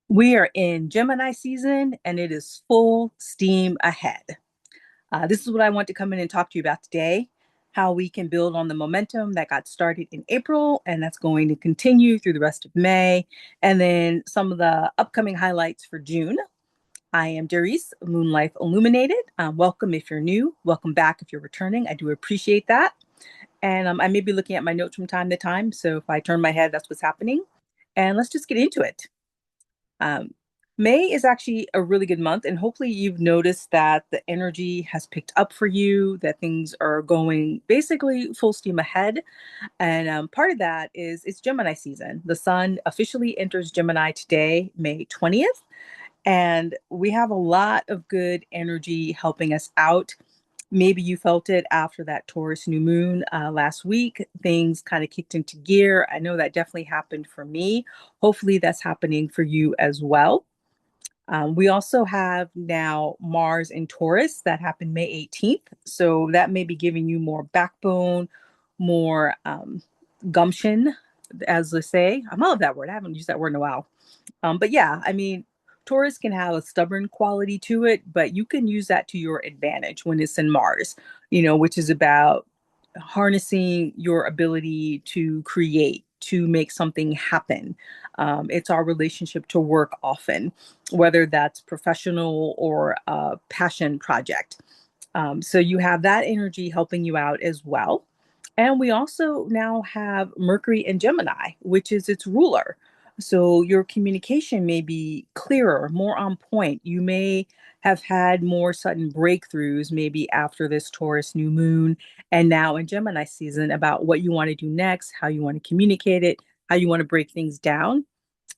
We are in Gemini season and it is full steam ahead. This is what I want to come in and talk to you about today, how we can build on the momentum that got started in April and that's going to continue through the rest of May, and then some of the upcoming highlights for June. I am Darice, Moonlife Illuminated. Welcome if you're new, welcome back if you're returning. I do appreciate that. And I may be looking at my notes from time to time, so if I turn my head, that's what's happening. And let's just get into it. Um, May is actually a really good month, and hopefully, you've noticed that the energy has picked up for you, that things are going basically full steam ahead. And part of that is it's Gemini season. The sun officially enters Gemini today, May 20th, and we have a lot of good energy helping us out. Maybe you felt it after that Taurus new moon last week. Things kind of kicked into gear. I know that definitely happened for me. Hopefully, that's happening for you as well. We also have now Mars in Taurus that happened May 18th. So that may be giving you more backbone, more gumption, as they say. I love that word. I haven't used that word in a while. But yeah, I mean, Taurus can have a stubborn quality to it, but you can use that to your advantage when it's in Mars, which is about harnessing your ability to create, to make something happen. It's our relationship to work often, whether that's professional or a passion project. So you have that energy helping you out as well. And we also now have Mercury in Gemini, which is its ruler. So your communication may be clearer, more on point. You may have had more sudden breakthroughs, maybe after this Taurus new moon and now in Gemini season, about what you want to do next, how you want to communicate it, how you want to break things down.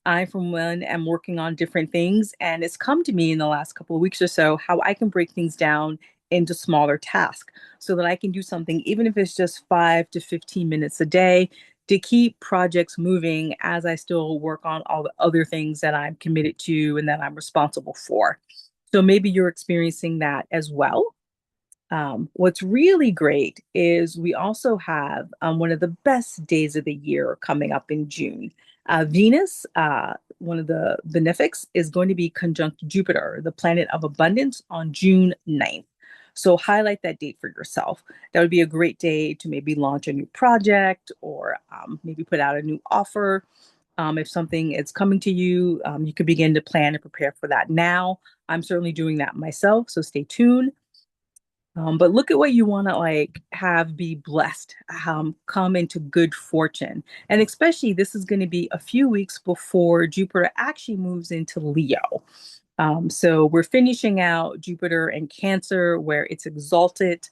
I, from one, am working on different things, and it's come to me in the last couple of weeks or so how I can break things down into smaller tasks so that I can do something, even if it's just 5 to 15 minutes a day, to keep projects moving as I still work on all the other things that I'm committed to and that I'm responsible for. So maybe you're experiencing that as well. What's really great is we also have one of the best days of the year coming up in June. Venus, one of the benefics, is going to be conjunct Jupiter, the planet of abundance, on June 9th. So highlight that date for yourself. That would be a great day to maybe launch a new project or maybe put out a new offer. If something is coming to you, you could begin to plan and prepare for that now. I'm certainly doing that myself, so stay tuned. But look at what you want to like have be blessed, come into good fortune. And especially this is going to be a few weeks before Jupiter actually moves into Leo. So we're finishing out Jupiter and Cancer where it's exalted,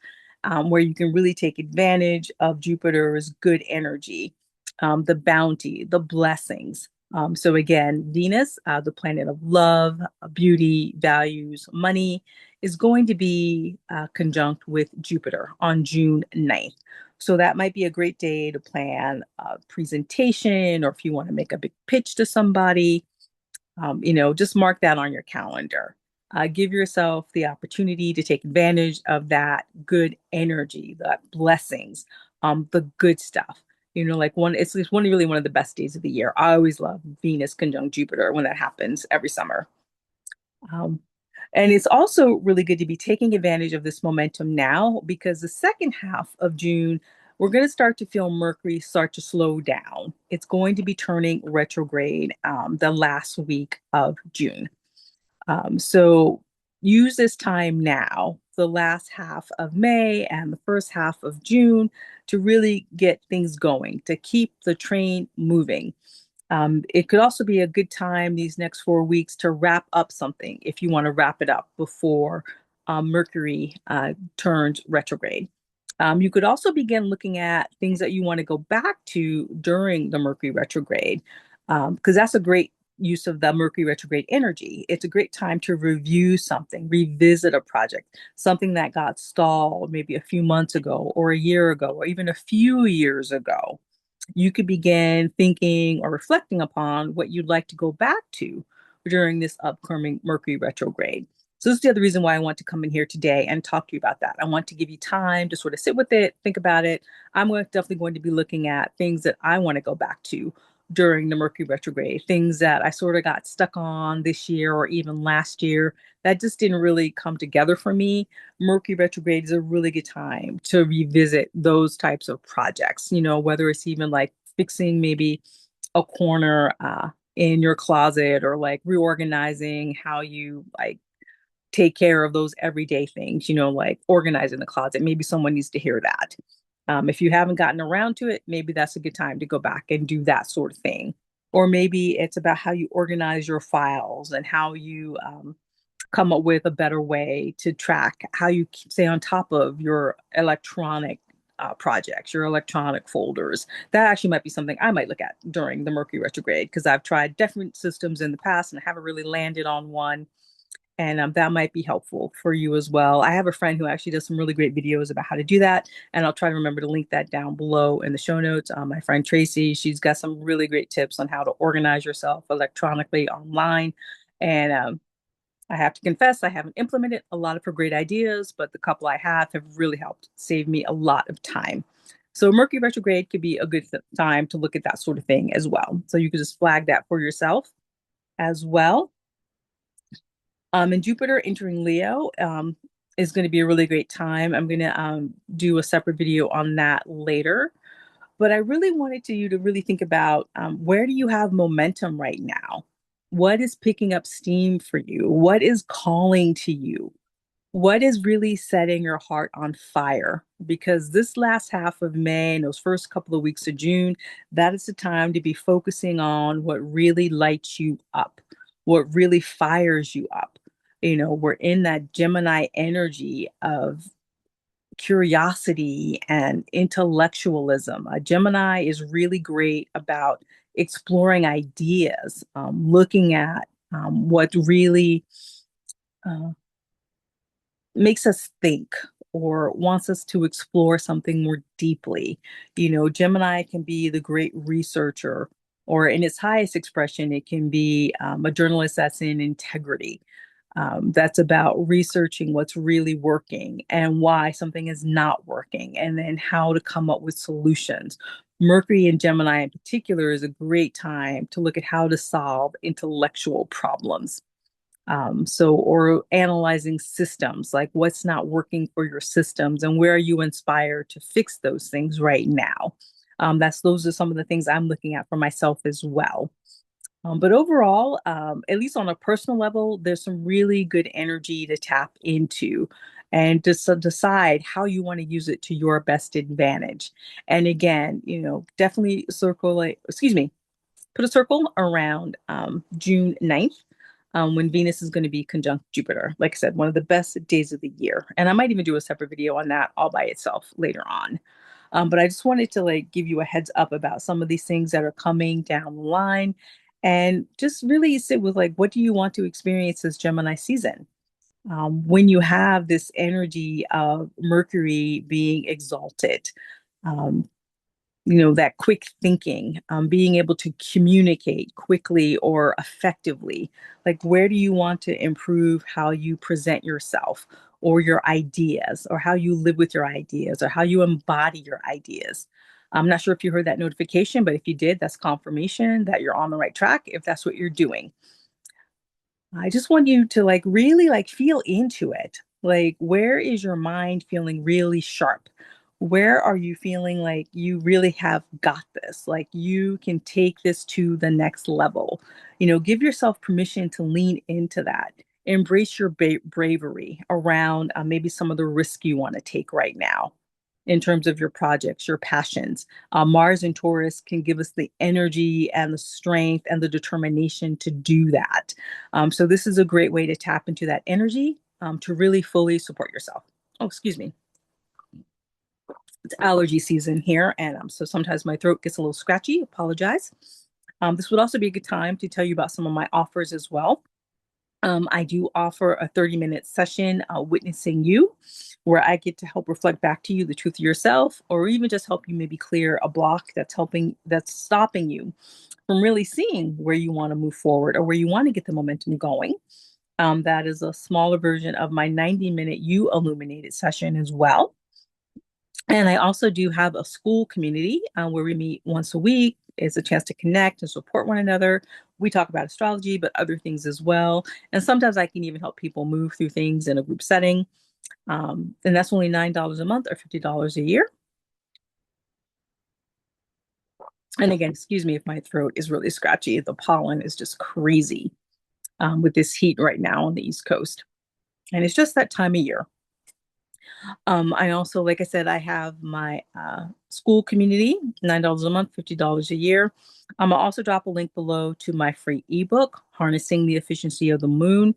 where you can really take advantage of Jupiter's good energy, the bounty, the blessings. So again, Venus, the planet of love, beauty, values, money, is going to be conjunct with Jupiter on June 9th. So that might be a great day to plan a presentation, or if you want to make a big pitch to somebody, just mark that on your calendar. Give yourself the opportunity to take advantage of that good energy, that blessings, the good stuff. Like it's one really one of the best days of the year. I always love Venus conjunct Jupiter when that happens every summer. Um, and it's also really good to be taking advantage of this momentum now because the second half of June, we're going to start to feel Mercury start to slow down. It's going to be turning retrograde the last week of June. So use this time now, the last half of May and the first half of June, to really get things going, to keep the train moving. It could also be a good time these next 4 weeks to wrap up something if you want to wrap it up before Mercury turns retrograde. You could also begin looking at things that you want to go back to during the Mercury retrograde, because that's a great use of the Mercury retrograde energy. It's a great time to review something, revisit a project, something that got stalled maybe a few months ago, or a year ago, or even a few years ago. You could begin thinking or reflecting upon what you'd like to go back to during this upcoming Mercury retrograde. So this is the other reason why I want to come in here today and talk to you about that. I want to give you time to sort of sit with it, think about it. I'm definitely going to be looking at things that I want to go back to during the Mercury retrograde, things that I sort of got stuck on this year or even last year that just didn't really come together for me. Mercury retrograde is a really good time to revisit those types of projects, whether it's even like fixing maybe a corner in your closet, or like reorganizing how you like take care of those everyday things, like organizing the closet. Maybe someone needs to hear that. If you haven't gotten around to it, maybe that's a good time to go back and do that sort of thing. Or maybe it's about how you organize your files and how you come up with a better way to track how you stay on top of your electronic projects, your electronic folders. That actually might be something I might look at during the Mercury retrograde, because I've tried different systems in the past and I haven't really landed on one. And that might be helpful for you as well. I have a friend who actually does some really great videos about how to do that. And I'll try to remember to link that down below in the show notes. My friend Tracy, she's got some really great tips on how to organize yourself electronically online. And I have to confess, I haven't implemented a lot of her great ideas, but the couple I have really helped save me a lot of time. So Mercury retrograde could be a good time to look at that sort of thing as well. So you could just flag that for yourself as well. And Jupiter entering Leo is going to be a really great time. I'm going to do a separate video on that later. But I really wanted you to really think about where do you have momentum right now? What is picking up steam for you? What is calling to you? What is really setting your heart on fire? Because this last half of May and those first couple of weeks of June, that is the time to be focusing on what really lights you up, what really fires you up. We're in that Gemini energy of curiosity and intellectualism. Gemini is really great about exploring ideas, looking at what really uh, makes us think or wants us to explore something more deeply. Gemini can be the great researcher, or in its highest expression, it can be a journalist that's in integrity. That's about researching what's really working and why something is not working, and then how to come up with solutions. Mercury in Gemini in particular is a great time to look at how to solve intellectual problems. Or analyzing systems, like what's not working for your systems and where are you inspired to fix those things right now. Those are some of the things I'm looking at for myself as well. But overall, at least on a personal level, there's some really good energy to tap into and just decide how you want to use it to your best advantage. And again, definitely put a circle around June 9th, when Venus is going to be conjunct Jupiter. Like I said, one of the best days of the year. And I might even do a separate video on that all by itself later on. But I just wanted to give you a heads up about some of these things that are coming down the line, and just really sit with what do you want to experience this Gemini season? When you have this energy of Mercury being exalted, um, that quick thinking, being able to communicate quickly or effectively. Like, where do you want to improve how you present yourself or your ideas, or how you live with your ideas, or how you embody your ideas? I'm not sure if you heard that notification, but if you did, that's confirmation that you're on the right track if that's what you're doing. I just want you to really feel into it. Like, where is your mind feeling really sharp? Where are you feeling like you really have got this? Like, you can take this to the next level. Give yourself permission to lean into that. Embrace your bravery around maybe some of the risk you want to take right now in terms of your projects, your passions. Mars and Taurus can give us the energy and the strength and the determination to do that. So this is a great way to tap into that energy to really fully support yourself. Oh, excuse me. It's allergy season here, and so sometimes my throat gets a little scratchy. Apologize. This would also be a good time to tell you about some of my offers as well. I do offer a 30-minute session, Witnessing You, where I get to help reflect back to you the truth of yourself, or even just help you maybe clear a block that's stopping you from really seeing where you want to move forward or where you want to get the momentum going. That is a smaller version of my 90-minute You Illuminated session as well. And I also do have a Skool community where we meet once a week. is a chance to connect and support one another. We talk about astrology, but other things as well. And sometimes I can even help people move through things in a group setting. And that's only $9 a month or $50 a year. And again, excuse me if my throat is really scratchy. The pollen is just crazy with this heat right now on the East Coast. And it's just that time of year. I also, like I said, I have my Skool community, $9 a month, $50 a year. I'll also drop a link below to my free ebook, Harnessing the Efficiency of the Moon,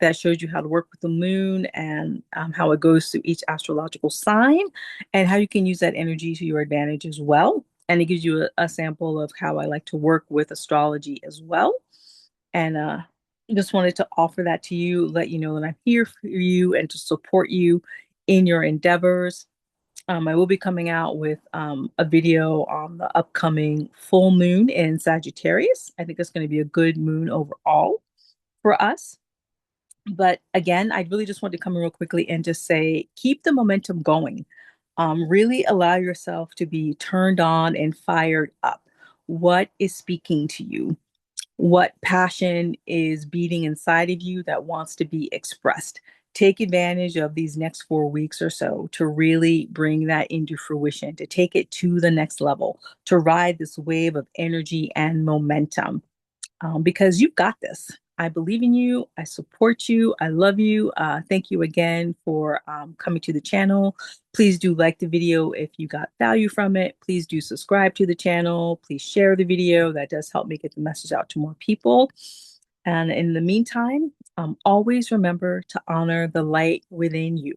that shows you how to work with the moon and how it goes through each astrological sign and how you can use that energy to your advantage as well. And it gives you a sample of how I like to work with astrology as well. And just wanted to offer that to you, let you know that I'm here for you and to support you in your endeavors. I will be coming out with a video on the upcoming full moon in Sagittarius. I think it's going to be a good moon overall for us. But again, I really just want to come in real quickly and just say, keep the momentum going. Really allow yourself to be turned on and fired up. What is speaking to you? What passion is beating inside of you that wants to be expressed? Take advantage of these next 4 weeks or so to really bring that into fruition, to take it to the next level, to ride this wave of energy and momentum, because you've got this. I believe in you. I support you. I love you. Thank you again for coming to the channel. Please do like the video if you got value from it. Please do subscribe to the channel. Please share the video. That does help me get the message out to more people. And in the meantime, always remember to honor the light within you.